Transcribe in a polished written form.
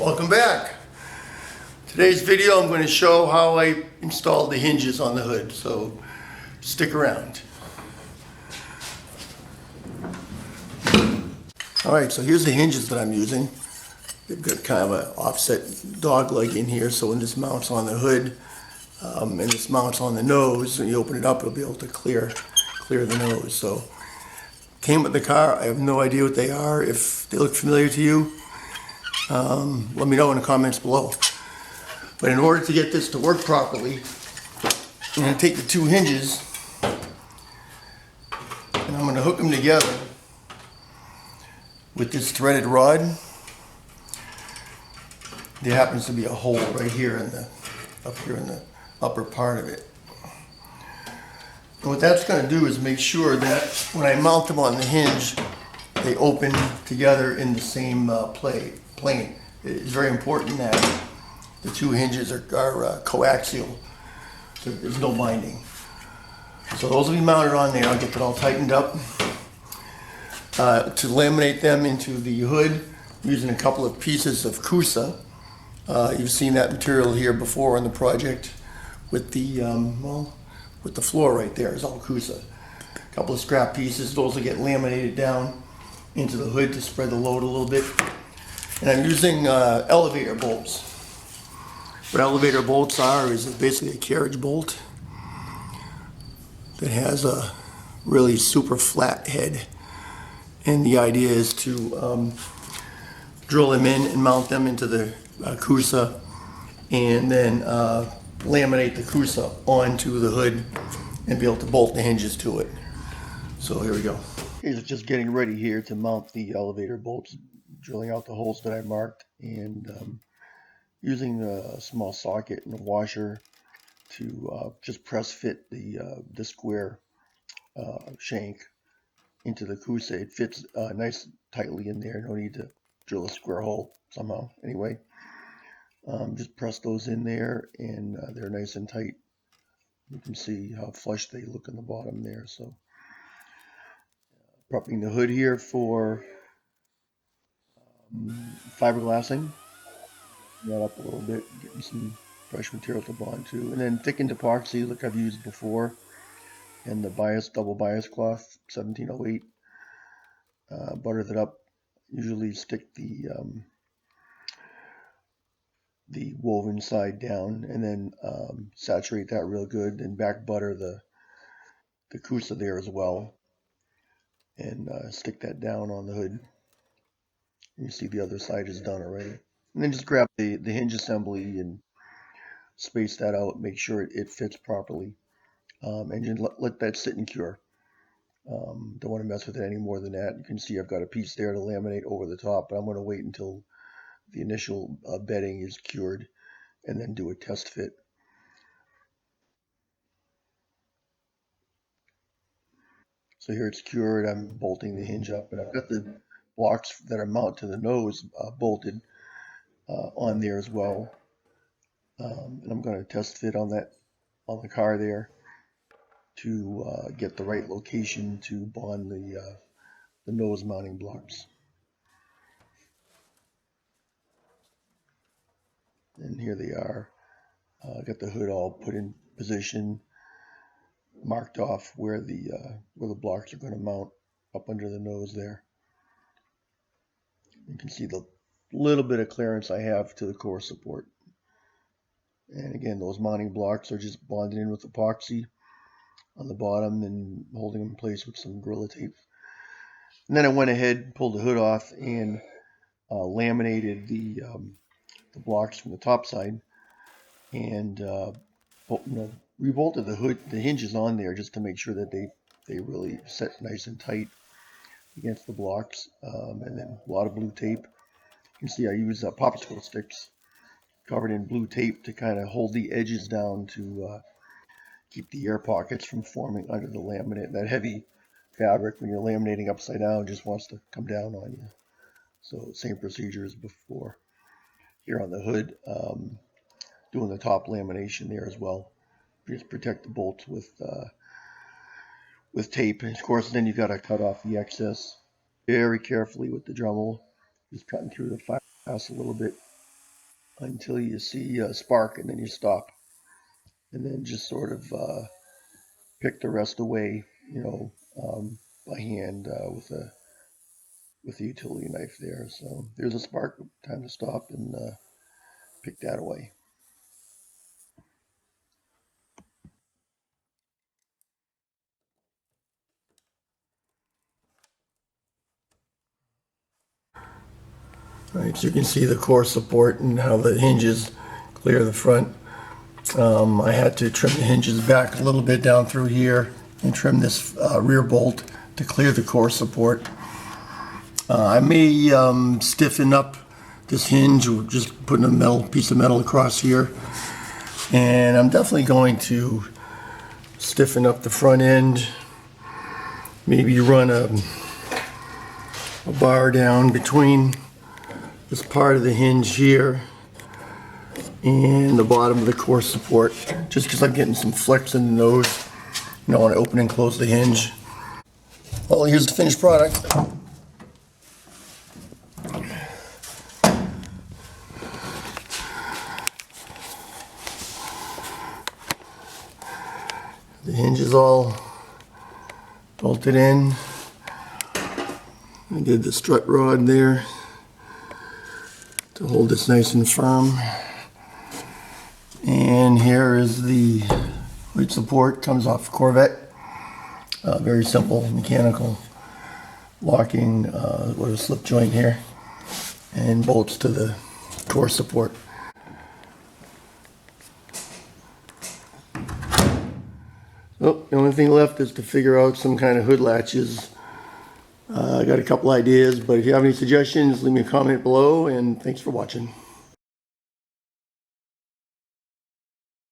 Welcome back. Today's video I'm going to show how I installed the hinges on the hood, so stick around. Alright, so here's the hinges that I'm using. They've got kind of an offset dog leg in here, so when this mounts on the hood and this mounts on the nose, when you open it up it'll be able to clear the nose. So came with the car. I have no idea what they are. If they look familiar to you, let me know in the comments below. But in order to get this to work properly, I'm going to take the two hinges and I'm going to hook them together with this threaded rod. There happens to be a hole right here up here in the upper part of it. And what that's going to do is make sure that when I mount them on the hinge, they open together in the same plane. It's very important that the two hinges are coaxial, so there's no binding. So those will be mounted on there. I'll get that all tightened up. To laminate them into the hood, I'm using a couple of pieces of Kusa. You've seen that material here before on the project with the with the floor right there is all Kusa. A couple of scrap pieces. Those will get laminated down into the hood to spread the load a little bit. And I'm using elevator bolts. What elevator bolts are is basically a carriage bolt that has a really super flat head. And the idea is to drill them in and mount them into the Kusa and then laminate the Kusa onto the hood and be able to bolt the hinges to it. So here we go. Here's just getting ready here to mount the elevator bolts, drilling out the holes that I marked and using a small socket and a washer to just press fit the square shank into the Kusa. It fits nice tightly in there. No need to drill a square hole somehow. Anyway, just press those in there and they're nice and tight. You can see how flush they look in the bottom there. So prepping the hood here for fiberglassing. That up a little bit, getting some fresh material to bond to, and then thickened epoxy like I've used before, and the double bias cloth 1708. Butter that up. Usually stick the woven side down, and then saturate that real good, and back butter the Kusa there as well, and stick that down on the hood. You see the other side is done already, and then just grab the hinge assembly and space that out, make sure it fits properly, and just let that sit and cure. Don't want to mess with it any more than that. You can see I've got a piece there to laminate over the top, but I'm going to wait until the initial bedding is cured and then do a test fit. So here it's cured. I'm bolting the hinge up, and I've got the blocks that are mounted to the nose bolted on there as well. And I'm going to test fit on the car there to get the right location to bond the nose mounting blocks. And here they are. Got the hood all put in position, marked off where the blocks are going to mount up under the nose there. You can see the little bit of clearance I have to the core support. And again, those mounting blocks are just bonded in with epoxy on the bottom and holding them in place with some Gorilla Tape. And then I went ahead, pulled the hood off, and laminated the blocks from the top side, and rebolted the hinges on there just to make sure that they really set nice and tight against the blocks, and then a lot of blue tape. You can see I use popsicle sticks covered in blue tape to kind of hold the edges down to keep the air pockets from forming under the laminate. That heavy fabric, when you're laminating upside down, just wants to come down on you. So same procedure as before. Here on the hood, doing the top lamination there as well. Just protect the bolts with tape. And of course, then you've got to cut off the excess very carefully with the Dremel, just cutting through the fiberglass a little bit until you see a spark, and then you stop, and then just sort of pick the rest away, by hand with a utility knife there. So there's a spark, time to stop and pick that away. All right, so you can see the core support and how the hinges clear the front. I had to trim the hinges back a little bit down through here and trim this rear bolt to clear the core support. I may stiffen up this hinge, just putting a piece of metal across here. And I'm definitely going to stiffen up the front end. Maybe run a bar down between this part of the hinge here and the bottom of the core support, just because I'm getting some flex in the nose. I want to open and close the hinge. Well, here's the finished product. The hinge is all bolted in. I did the strut rod there to hold this nice and firm. And here is the hood support, comes off Corvette. Very simple mechanical locking with a slip joint here, and bolts to the core support. Oh, the only thing left is to figure out some kind of hood latches. I got a couple ideas, but if you have any suggestions, leave me a comment below, and thanks for watching.